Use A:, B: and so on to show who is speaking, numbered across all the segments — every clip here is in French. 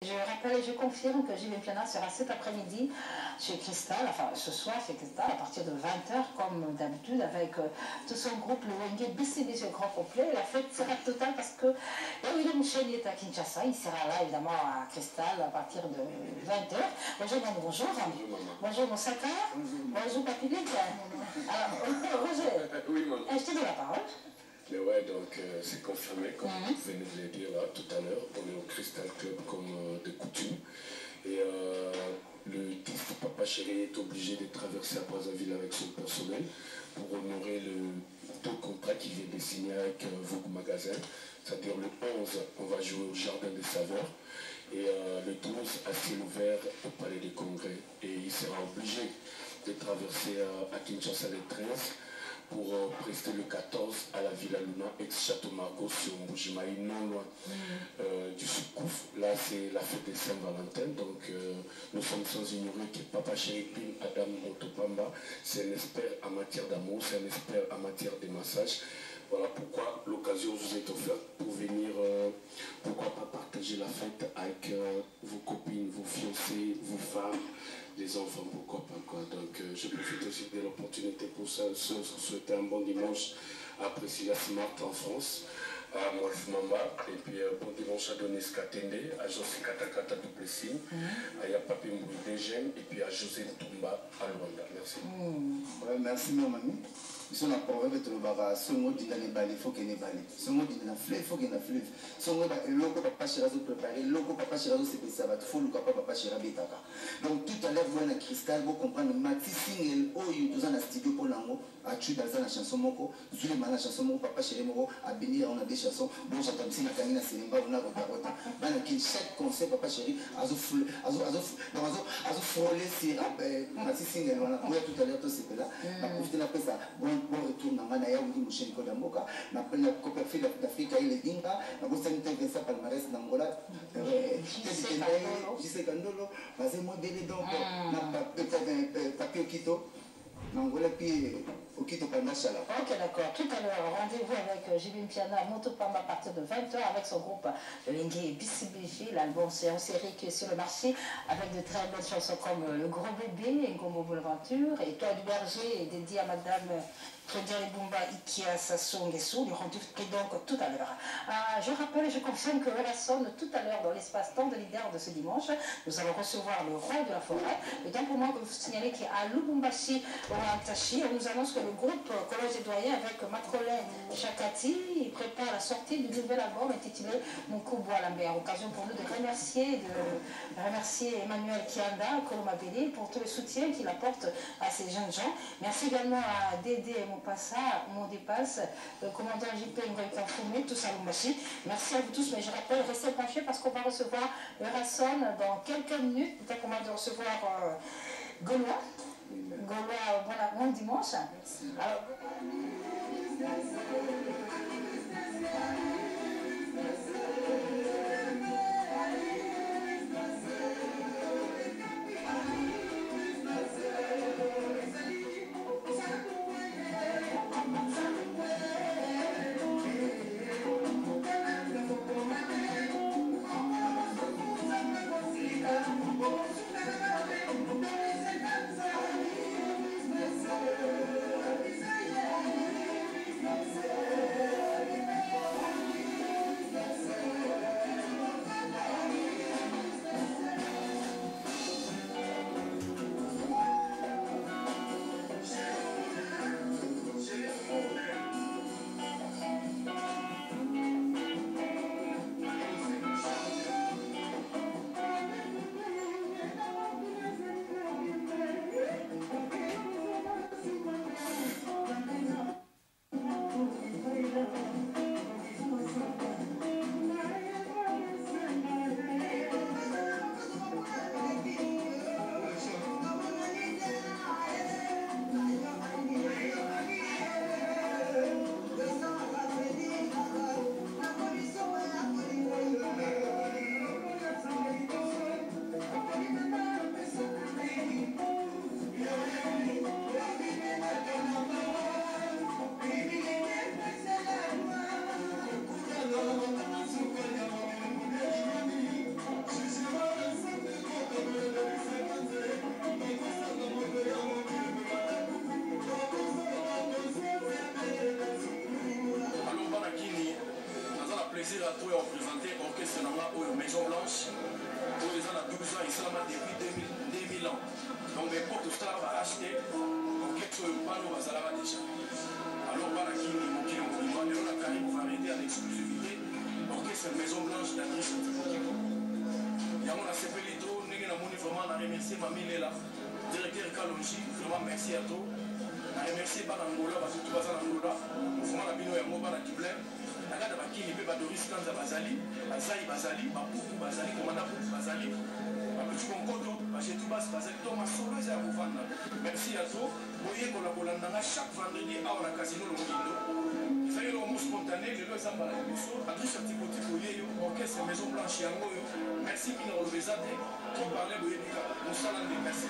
A: Je rappelle et je confirme que Jimmy Piana sera cet après-midi chez Cristal, enfin ce soir chez Cristal à partir de 20 h comme d'habitude avec tout son groupe, le Wenge BCB au grand complet. La fête sera totale parce que William Chen est à Kinshasa, il sera là évidemment à Cristal à partir de 20 h. Bonjour maman, bonjour. Bonjour mon satin. Bonjour Papilique. Alors Roger,
B: oui, maman.
A: Je te donne la parole.
B: Mais ouais, donc c'est confirmé, comme vous venez de le dire là tout à l'heure, on est au Crystal Club comme de coutume. Et le titre Papa Chéri est obligé de traverser à Brazzaville avec son personnel pour honorer le contrat qu'il vient de signer avec Vogue Magasin. C'est-à-dire le 11, on va jouer au Jardin des Saveurs. Et le 12, à ciel ouvert au Palais des Congrès. Et il sera obligé de traverser à Kinshasa le 13. Pour prester le 14 à la Villa Luna, ex-Château Margaux sur Mbujimaï, non loin du Soukouf. Là, c'est la fête de Saint-Valentin, donc nous sommes sans ignorer que Papa Chéri Pin Adam Motopamba, c'est un expert en matière d'amour, c'est un expert en matière de massage. Voilà pourquoi l'occasion vous est offerte pour venir, pourquoi pas partager la fête avec vos copines, vos fiancés, vos femmes, les enfants, pourquoi pas quoi. Donc je profite aussi de l'opportunité pour ça, souhaiter un bon dimanche à Priscilla Smart en France, à Moïse Mamba, et puis bon dimanche à Donis Katende, à José Katakata Duplessis, à Yapapi Mbouidegen, et puis à José Ntumba à Luanda. Merci.
C: Ouais, merci mamie. Ils sont en proverbe de l'Obara, Songo dit dans les balles, il faut qu'il y ait des balles. Songo dit dans la fleuve, il faut qu'il y ait des fleuves. Songo dit loco papa Chirazo préparé, loco papa Chirazo c'est que ça va te fou, le papa Chirazo Betaka. Donc tout à l'heure, vous voyez un cristal, vous comprenez, Mati Single, oh, il y a un studio pour l'ango, à tuer dans la chanson Moko, Zuleman la chanson Moko, papa Chirazo, à bénir, on a des chansons, bon, j'entends si la camine à Sélimba, on a Rotarota. Maintenant, chaque concert, papa Chéri, à frôler, c'est Mati Single, on a tout à l'heure, tout c'est là, on a profité après ça, bon retour dans la Naya, on dit Mouchen Kodamboka, on a pris la coopération d'Afrique et les Dinka, on a posté une ça palmarès d'Angola, Jissé Kandolo, basé modélé donc, on a papier au Quito, Angola, puis au Quito Pandachala.
A: Ok, d'accord. Tout à l'heure, rendez-vous avec Jimmy Piana, Motopamba à partir de 20 h avec son groupe Lengue BCBG. L'album, c'est en série qui est sur le marché avec de très belles chansons comme Le Gros Bébé, Ngombo Bonaventure, et Toi du Berger, dédié à Madame Claudia Lebumba Ikia Sassou Nguessou. Nous rendez donc tout à l'heure. Je rappelle et je confirme que la sonne tout à l'heure dans l'espace-temps de leader de ce dimanche. Nous allons recevoir le roi de la forêt. Et donc, pour moi, que vous signalez qu'à Lubumbashi, au Antachi, on nous annonce que le groupe Collège des Doyens avec Macolin Chakati prépare la sortie du nouvel album intitulé Mon Kouboua Lambert. Occasion pour nous de remercier Emmanuel Kianda, Kolomabeli, pour tout le soutien qu'il apporte à ces jeunes gens. Merci également à Dédé Mopassa, Mon Dépasse, le commandant JP Ngoïka Foumé, tous à Lumbashi. Merci à vous tous, mais je rappelle, restez penchés parce qu'on va recevoir Rasson dans quelques minutes. Peut-être qu'on va recevoir Gaulois. Gaulois, voilà, bon dimanche. Alors,
D: esalama depuis 2000 ans. Donc l'époque totalaka baacheté orchestre oyo mpano bazalaka déjà. Alors bana kini mokili mobimba lelo na Caraïbe variété à l'exclusivité orchestre Maison Blanche d'Adrisse Tikotiko. Yango na sepeli to ndenge namoni vraiment na remercier Mami Lela directeur Kalonji, vraiment merci à toi. Je remercie Banangola, parce que tout ça Angola, mouvement la bino ya mo bana Dublin. Naga da bakini pe ba Doris Kanza bazali, bazali bazali, ba Pupu bazali, komanda Pupu bazali. Ba petit konkoto, ba Chetou Bas bazali, to ma solo za kovanda. Merci à toi. Boye kola kolanda chaque vendredi à la casino le Mokindo. Ça y est le mot spontané, le lo zamba la biso, Adrisse Tikotiko yeyo, orchestre Maison Blanche yango yo. Merci Mina Olobezade, qui parlait boye bika. Nous salande merci.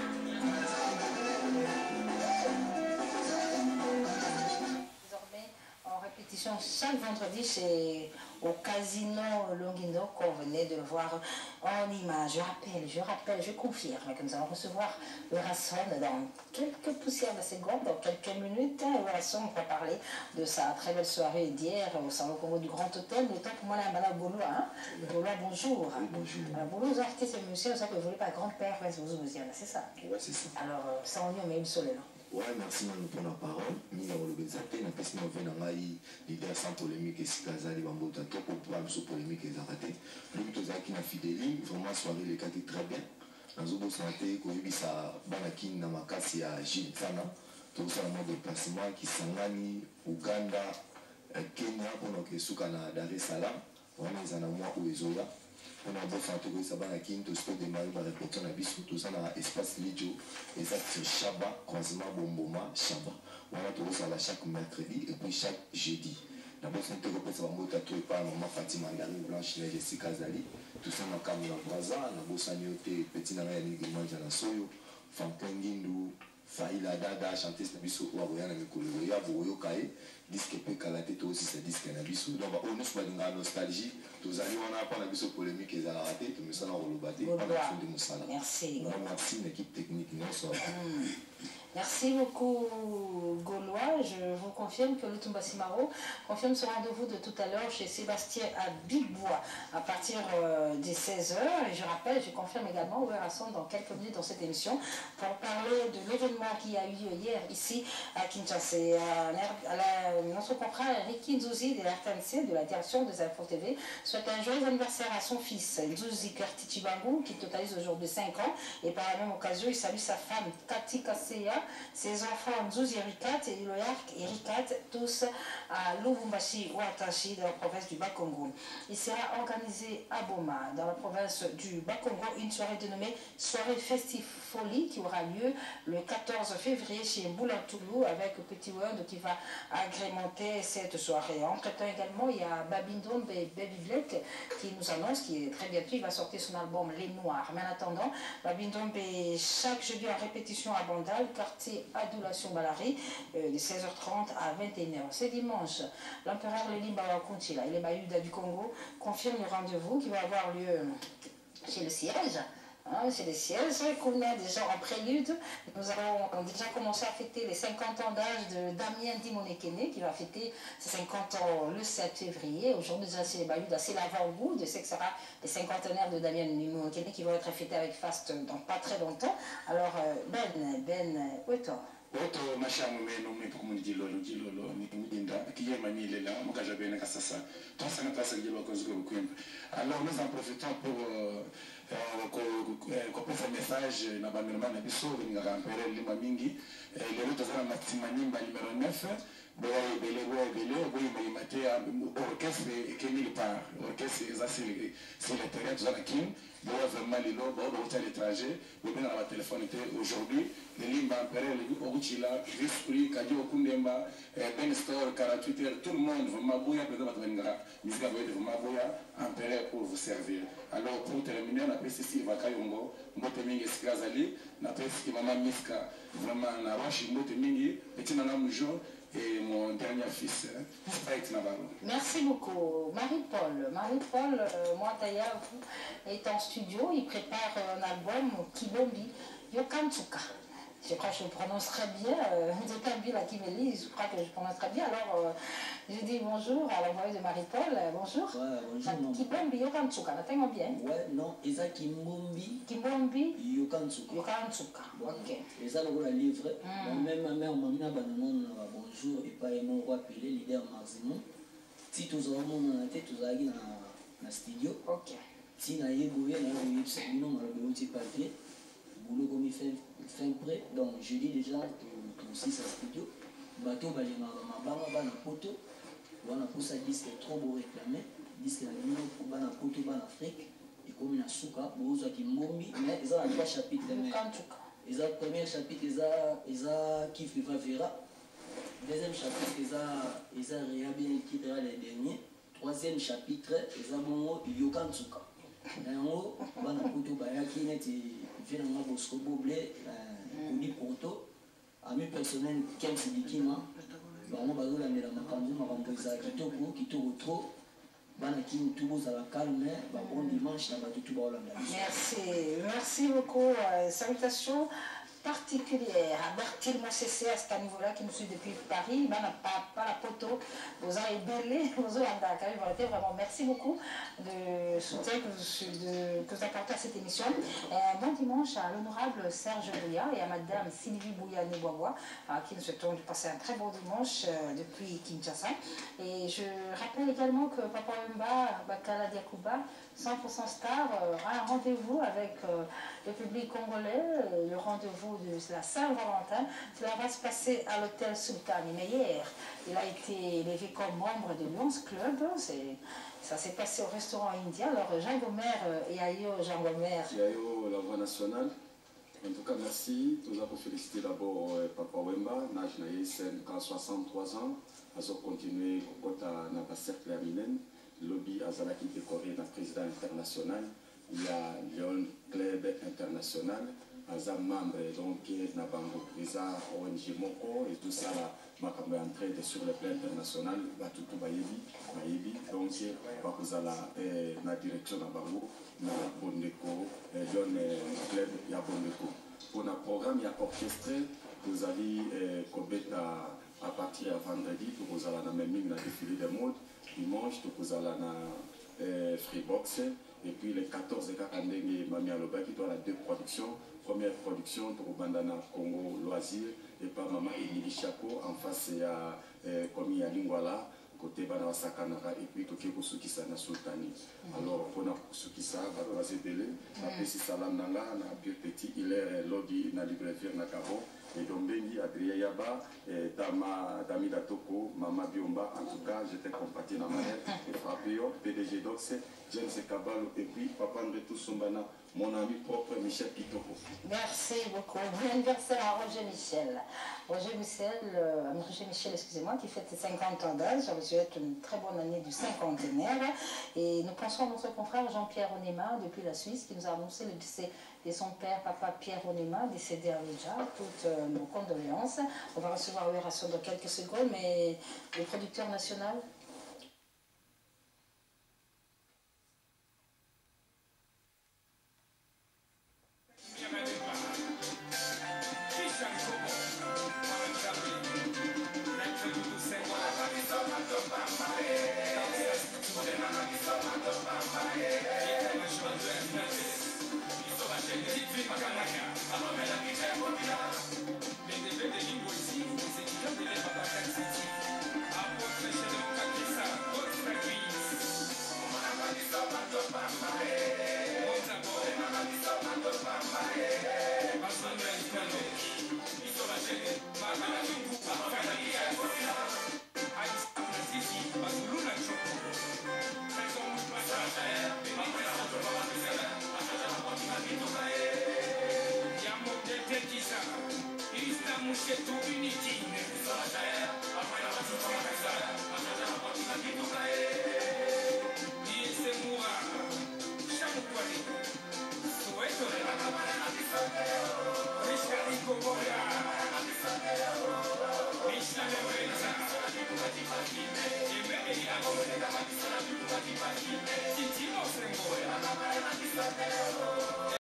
A: Désormais, en répétition chaque vendredi, c'est au Casino Longuindo qu'on venait de le voir en image. Je rappelle, je confirme que nous allons recevoir le Rasson dans quelques poussières de secondes, dans quelques minutes. Le Rasson va parler de sa très belle soirée d'hier au Salon Congo du Grand Hôtel. Le temps pour moi, là, Madame Gaulois. Gaulois, bonjour.
C: Oui, bonjour.
A: Gaulois, vous arrêtez ce monsieur, ça que vous voulez pas grand-père, c'est ça?
C: Oui, c'est ça.
A: Alors, ça on y met le soleil.
C: Ouais, merci pour la parole. Mina Olobezate, na pesi na vena ngai leader sans polémique et sikazali bambota to pour pas sur polémique et arrêté. Lui to zaki na fidéli, vraiment soirée les quatre très bien. Nazobo santé ko yebisa banaki na makasi ya Gilles Sana. To ça mo déplacement qui sangani Uganda, Kenya pour que suka na Dar es Salaam. Wana ezana moi ou ezoya. On a beau faire tout ça, banaki to sto démarrer par répétition na biso tout ça na espace Lidjo exact Chaba croisement Bomboma Chaba. On a tout ça là chaque mercredi et puis chaque jeudi. D'abord c'est un peu ça va monter tout par maman Fatima Ngari Blanche et Jessica Zali tout ça na Kamila Braza na Bosanyote petit na ya ni manja na Soyo Fankengindu Faila Dada chanter ce biso ou aboya na mikolo ya boyo kai disque pe kalate to aussi ce disque na biso donc on est sur la nostalgie tous allons on a pas na biso polémique et ça a raté tout mais ça na rolobate pas na fond de musala merci merci l'équipe technique non ça.
A: Merci beaucoup Gaulois. Je vous confirme que le Tumba Simaro confirme ce rendez-vous de tout à l'heure chez Sébastien à Bigbois à partir des 16h. Et je rappelle, je confirme également, on verra ça dans quelques minutes dans cette émission pour parler de l'événement qui a eu lieu hier ici à Kinshasa. Notre confrère Ricky Nzouzi de l'RTNC, de la direction des Infos TV, souhaite un joyeux anniversaire à son fils Nzouzi Kertichibangu qui totalise aujourd'hui 5 ans. Et par la même occasion, il salue sa femme Kati Kaseya, ses enfants Nzouzi Rikat et Loyark et Rikat, tous à Lubumbashi ou Atashi dans la province du Bas-Congo. Il sera organisé à Boma, dans la province du Bas-Congo, une soirée dénommée Soirée Festive Folie qui aura lieu le 14 février chez Boulatoulou avec Petit Word qui va agrémenter cette soirée. Entre-temps également, il y a Babindombe et Baby Black qui nous annonce qu'il est très bientôt, il va sortir son album Les Noirs. Mais en attendant, Babindombe est chaque jeudi en répétition à Bandal, quartier Adulation Balari, de 16h30 à 21h. C'est dimanche. L'empereur Leli Bawakuntila, il est Bayuda du Congo, confirme le rendez-vous qui va avoir lieu chez le siège. C'est des sièges qu'on a déjà en prélude. Nous avons déjà commencé à fêter les 50 ans d'âge de Damien Dimonekene qui va fêter ses 50 ans le 7 février. Aujourd'hui, c'est les Bayouda, c'est l'avant-goût de ce que sera les cinquantenaires de Damien Dimonekene qui vont être fêtés avec Fast dans pas très longtemps. Alors, où est-on?
D: Oto mashamu meno mepo kumujilolo ni mujinda kiyema ni lela mukaja bena kasasa tosana tasa jilo kozuko bukwembe. Alors nous en profitons pour faire un message na banderman na biso nga rampere lima mingi lelo tozana na timanyimba numéro 9 boye boye maimate orchestre Kenil par orchestre ça c'est le terrain tozana king boye vraiment lelo boye à l'étranger boye na la téléphone aujourd'hui le limba impérial Oguchila Vispri Kadio Kundemba Ben Store 48 heures tout le monde vraiment boya peut-être venga musique vraiment boya impérial pour vous servir. Alors pour terminer on appelle ceci Vakayongo mbote mingi sikazali na pesi mama Miska vraiment na washi mbote mingi petit nana mujo et mon dernier fils Spike Navarro.
A: Merci beaucoup. Marie-Paul, Moataya est en studio, il prépare un album Kibombi Yokantuka. Je crois que je prononce très bien. J'ai pas vu là qui me lit, je crois que je prononce très bien. Alors, je dis bonjour à l'envoyé de Marie-Paul. Bonjour.
E: Ouais, bonjour.
A: Kimbombi Yokansuka, n'attends bien.
E: Ouais, non, Eza Kimbombi.
A: Kimbombi
E: Yokansuka.
A: Yokansuka. Ok.
E: Eza le livre. Même ma mère m'a mis à bonjour et pas mon roi appelé leader Marzimon. Si tous avons mon tête, tous allons dans studio.
A: Ok.
E: Si na yego ya na non le petit papier. Boulot comme il fait prêt. Donc je dis déjà que aussi ça studio. Bateau balima mabanga bana poto. Wana posa disque trop beau réclamé. Disque na bino pour bana poto bana Afrique. Et comme na suka bozo kimbombi mais ils ont trois chapitres mais ils ont premier chapitre ils ont qui va verra. Deuxième chapitre ils ont rien bien qui sera les derniers. Troisième chapitre ils ont mon Yokansuka. En bana poto bayaki neti vient na Bosco Boblé Kodi Porto ami personnel Ken Sidikima bango bazolandela makambo eza kitoko trop bana kini tout bozala calme bon dimanche na bato tout baolanda.
A: Merci beaucoup. Salutations particulière à Bertil Mossessé à ce niveau-là qui nous suit depuis Paris, pas la poteau, vous avez belé, vous avez vraiment merci beaucoup de soutien que vous apportez à cette émission. Bon dimanche à l'honorable Serge Bouya et à madame Sylvie Bouya-Nebois à qui nous souhaitons de passer un très bon dimanche depuis Kinshasa. Et je rappelle également que Papa Wemba Bakala Diakouba 100% Star a un rendez-vous avec le public congolais, le rendez-vous de la Saint-Valentin. Cela va se passer à l'hôtel Sultan. Mais hier, il a été élevé comme membre de Lions Club. Ça s'est passé au restaurant indien. Alors Jean Gomer et Ayo Jean Gomer.
F: Ayo, la voix nationale. En tout cas, merci. Nous avons félicité d'abord Papa Wemba, Naj Naïsen, 63 ans. Nous avons continué à notre cercle à Minen. Lobby Azalaki décoré d'un président international, il y a Lyon Club International, Azam membre donc Nabango Prisa, ONG Moko et tout ça m'a entré sur le plan international, Batutu Bayebi, donc Bakuzala na direction Nabango, na Bondeko, Lyon Club ya Bondeko. Pour notre programme, il y a orchestré, vous allez à partir de vendredi, vous allez dans le défilé de mode. Dimanche, nous allons à Freebox. Et puis les 14 Kakandenge Mami Alobaki, qui doit la deux productions. Première production, pour Bandana Congo Loisir. Et par Maman Emily Chapo, en face, il y a Komi Lingwala, côté Bana Sakanara, et puis Tokyo Sukisa na Sultani. Alors, pour Sukisa, Badoise Belé, après si Salam Nanga, na Pire Petit, il est lobby na librairie Nakaro. Et donc, Bengi, Adrien Yaba, Dami Datoko, Mama Biomba, en tout cas, j'étais compatis dans ma tête, et Fabio, PDG Dox, James Kabalo, et puis Papa André Toussombana, mon ami propre Michel Kitoko.
A: Merci beaucoup. Bon anniversaire à Roger Michel. Roger Michel, excusez-moi, qui fête ses 50 ans d'âge. Je vous souhaite une très bonne année du cinquantenaire. Et nous pensons à notre confrère Jean-Pierre Onema, depuis la Suisse, qui nous a annoncé le décès de son père, Papa Pierre Onema, décédé à Ouija. Toutes nos condoléances. On va recevoir Ouération dans quelques secondes, mais le producteur national.
D: Unity.